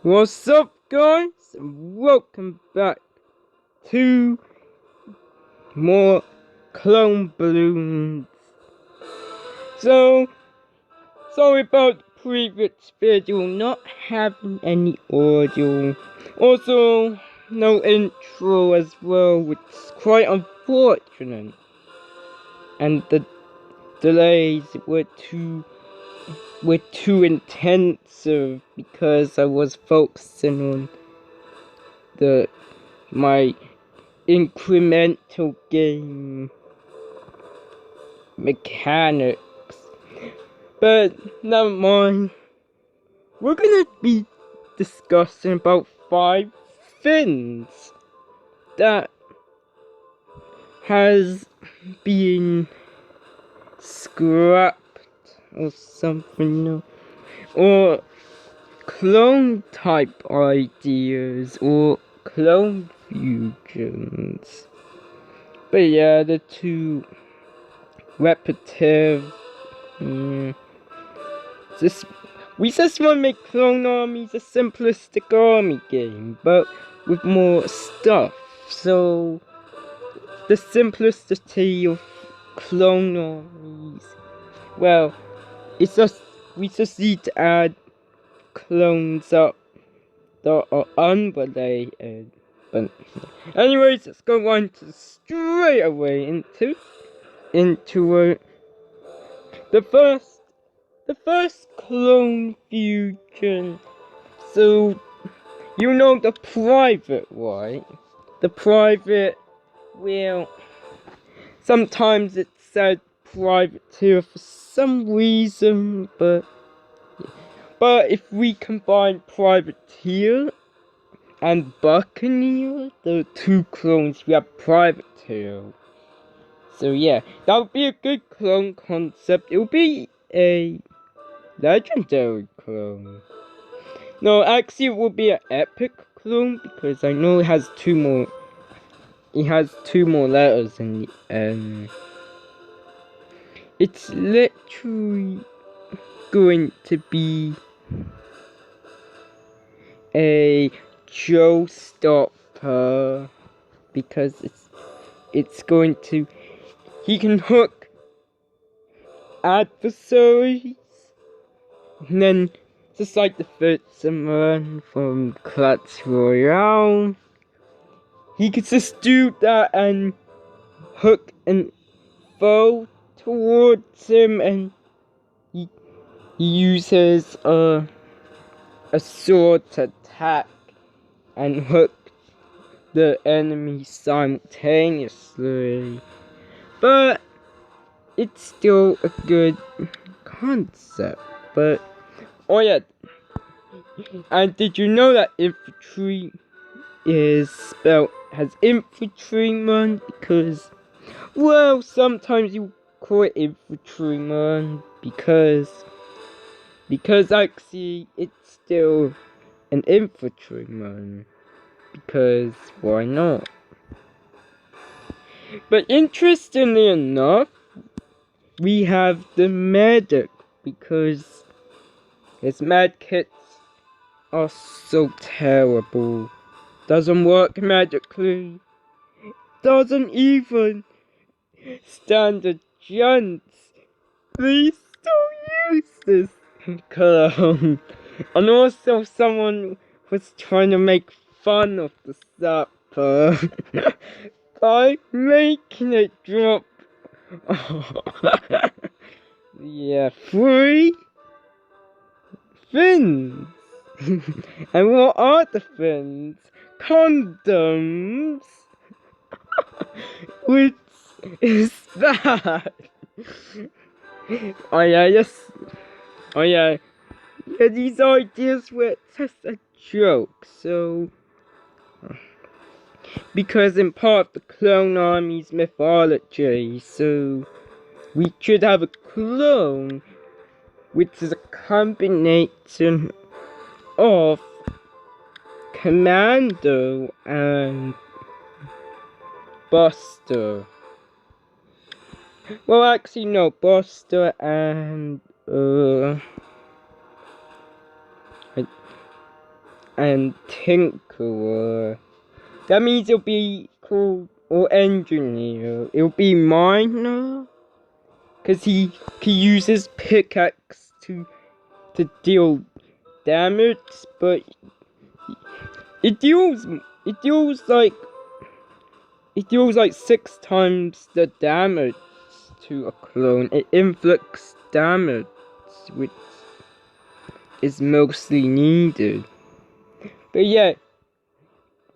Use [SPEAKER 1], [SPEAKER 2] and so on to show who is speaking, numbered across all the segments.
[SPEAKER 1] What's up, guys? Welcome back to more clone balloons. So, sorry about the previous video not having any audio. Also, no intro as well, which is quite unfortunate. And the delays were too intensive because I was focusing on my incremental game mechanics. But never mind. We're gonna be discussing about 5 things that has been scrapped or something, or clone type ideas or clone fusions. But yeah, the two repetitive. We just want to make Clone Armies a simplistic army game, but with more stuff. So the simplicity of Clone Armies, well, it's just we just need to add clones up that are unrelated. But anyways, let's go on to straight away into the first clone fusion. So you know the private, right? The private, well, sometimes it said privateer for some reason, but if we combine privateer and buccaneer, the two clones, we have privateer. So yeah, that would be a good clone concept. It would be a legendary clone. No, actually it would be an epic clone because I know it has two more. It has two more letters in the end. It's literally going to be a showstopper because it's going to. He can hook adversaries, and then just like the first one from Clash Royale, he could just do that and hook an foe towards him, and he uses a sword to attack and hook the enemy simultaneously. But it's still a good concept. But oh yeah, and did you know that infantry has infantryman? Because, well, sometimes you call it infantryman because actually it's still an infantryman, because why not? But interestingly enough, we have the medic, because his med kits are so terrible. Doesn't work magically. Doesn't even stand a chance. Please don't use this clone. And also someone was trying to make fun of the zapper by making it drop. Yeah, 3 fins. And what are the fins? Condoms. Which is that? Oh yeah, yes. Oh yeah. Yeah, these ideas were just a joke, so. Because in part of the Clone Armies mythology, so we should have a clone which is a combination of Commando and Buster. Well, actually, no, Buster and and tinkerer. That means it'll be called, or engineer. It'll be miner, cause he uses pickaxe to deal damage, but it deals like 6 times the damage to a clone. It inflicts damage, which is mostly needed. But yeah,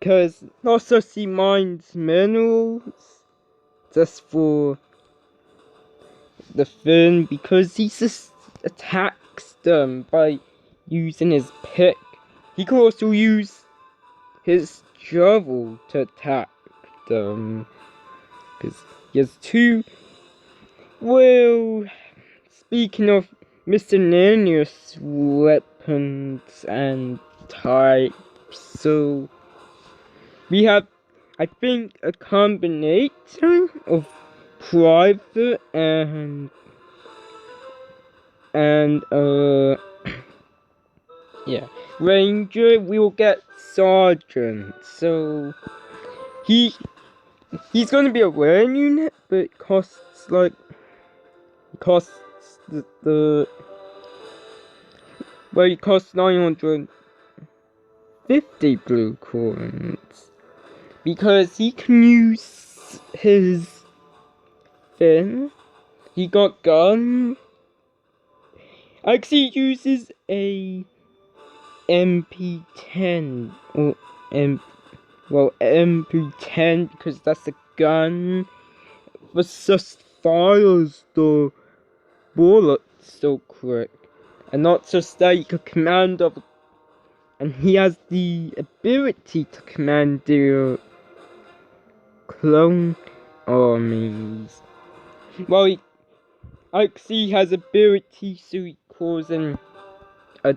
[SPEAKER 1] cause also he mines minerals just for the fun, because he just attacks them by using his pick. He could also use his shovel to attack them, because he has 2. Well, speaking of miscellaneous weapons and types, so we have, I think, a combination of private and yeah, ranger. We will get sergeant. So he's gonna be a rare unit, but it costs like it costs 950 blue coins, because he can use his fin. He got gun. Actually, he uses a MP10 or MP10, because that's a gun that just fires the bullets so quick. And not just that, you can command of, and he has the ability to command their clone armies. Well, he actually has ability, so he calls in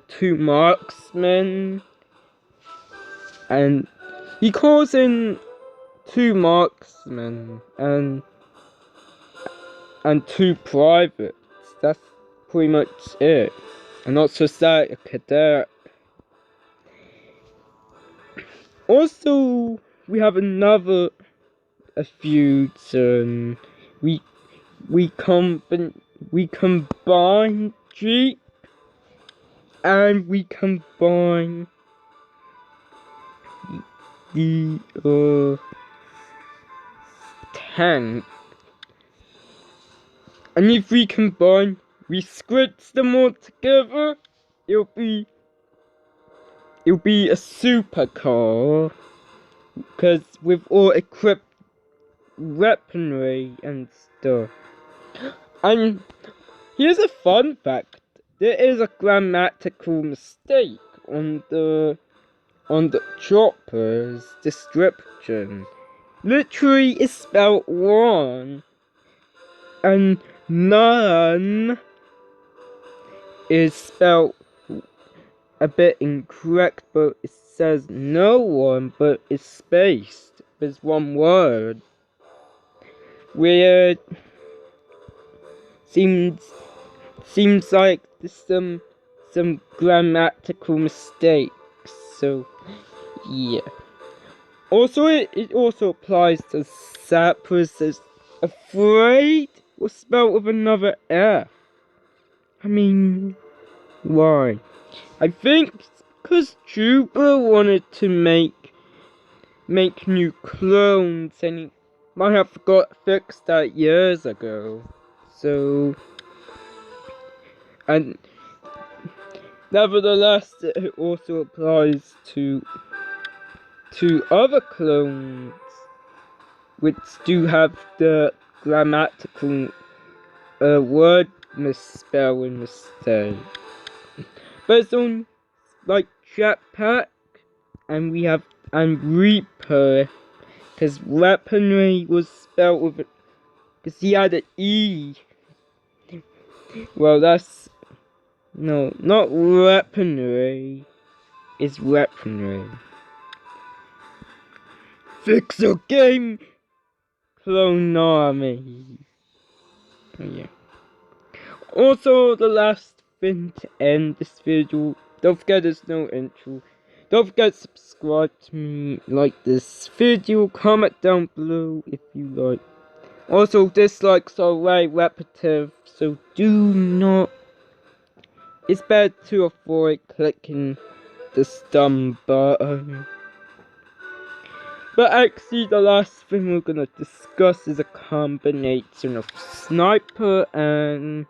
[SPEAKER 1] 2 marksmen, and he calls in 2 marksmen and 2 privates. That's pretty much it. And not just that, a cadet. Also, we have a feud. We combine Jeep, and we combine the tank. And if we combine, we squidge them all together, it'll be a supercar, because with all equipped weaponry and stuff. And here's a fun fact: there is a grammatical mistake on the chopper's description. Literally, it's spelled wrong, and none is spelled a bit incorrect, but it says no one, but it's spaced. There's one word. Weird. Seems like there's some grammatical mistakes. So yeah. Also, it also applies to sappers. As afraid was spelled with another F. I mean, why? I think because Juba wanted to make new clones, and he might have got fixed that years ago. So, and nevertheless, it also applies to other clones, which do have the grammatical word misspelling mistake. But it's on like jetpack, and we have Reaper, because weaponry was spelled with it, because he had an E. Well, that's no, not weaponry. It's weaponry. Fix your game, Clone Armies. Oh, yeah. Also, the last thing to end this video, don't forget there's no intro. don't forget to subscribe to me, like this video, comment down below if you like. Also, dislikes are very repetitive, so do not. It's better to avoid clicking the stun button. But actually, the last thing we're gonna discuss is a combination of sniper and...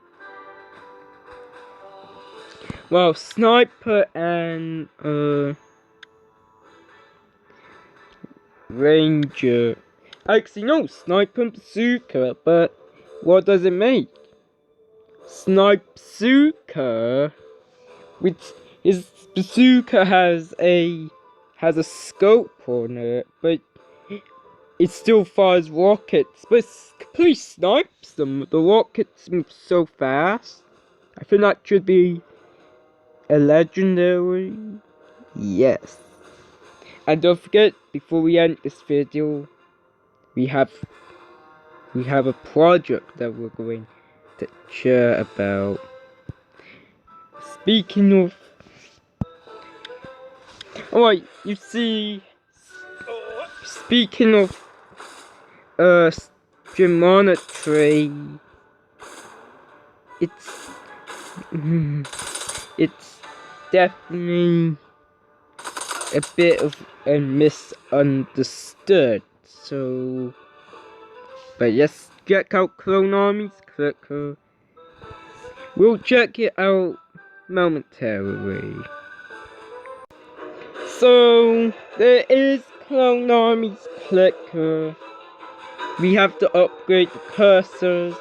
[SPEAKER 1] well, sniper and ranger. Actually, no, sniper and bazooka, but what does it make? Snipezooka, which is bazooka has a scope on it, but it still fires rockets, but it completely snipes them. The rockets move so fast. I think that should be a legendary. Yes. And don't forget, before we end this video, we have a project that we're going to share about. Speaking of... alright, you see... speaking of... geometry... It's definitely a bit of a misunderstood. So... but yes, check out Clone Armies Clicker. We'll check it out momentarily. So, there is Clone Armies Clicker. We have to upgrade the cursors.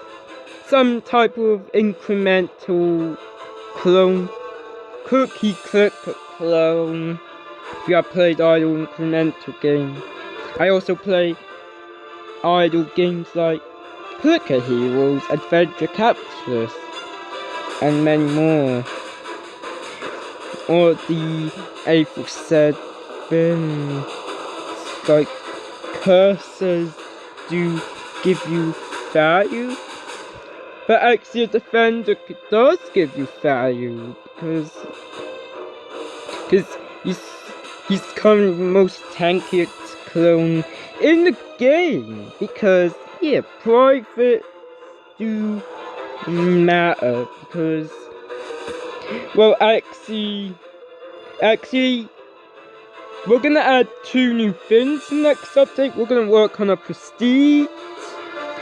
[SPEAKER 1] Some type of incremental clone. Cookie clicker clone. If you have played idle incremental games. I also play idle games like Clicker Heroes, Adventure Capitalists, and many more. Or the aforesaid like cursors do give you value, but actually a defender does give you value because he's currently the most tankiest clone in the game, because yeah, privates do matter, because well, actually we're gonna add 2 new things in the next update. We're gonna work on a prestige,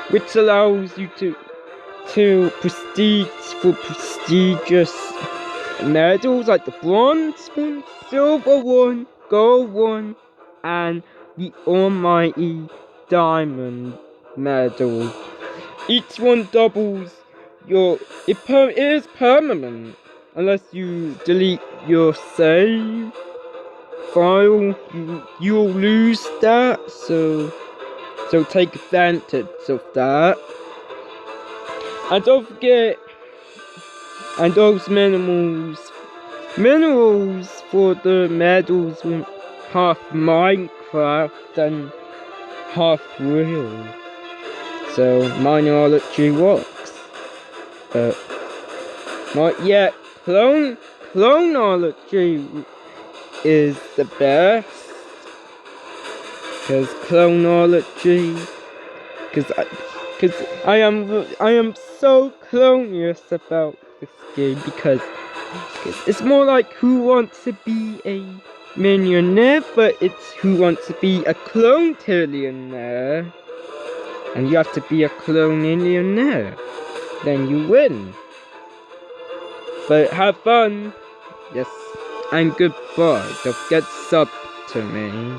[SPEAKER 1] which allows you to prestige for prestigious medals like the bronze one, silver one, gold one, and the almighty diamond medal. Each one doubles your... it is permanent unless you delete your save file. You'll lose that, so take advantage of that. And don't forget, and those minerals for the medals with half Minecraft and half real. So mineralogy works. But not yet. Cloneology is the best. Because cloneology, because I am so curious about this game, because it's more like Who Wants to Be a Millionaire, but it's Who Wants to Be a Clone-tillionaire. And you have to be a clone-millionaire, then you win. But have fun. Yes, and goodbye. Don't forget to sub to me.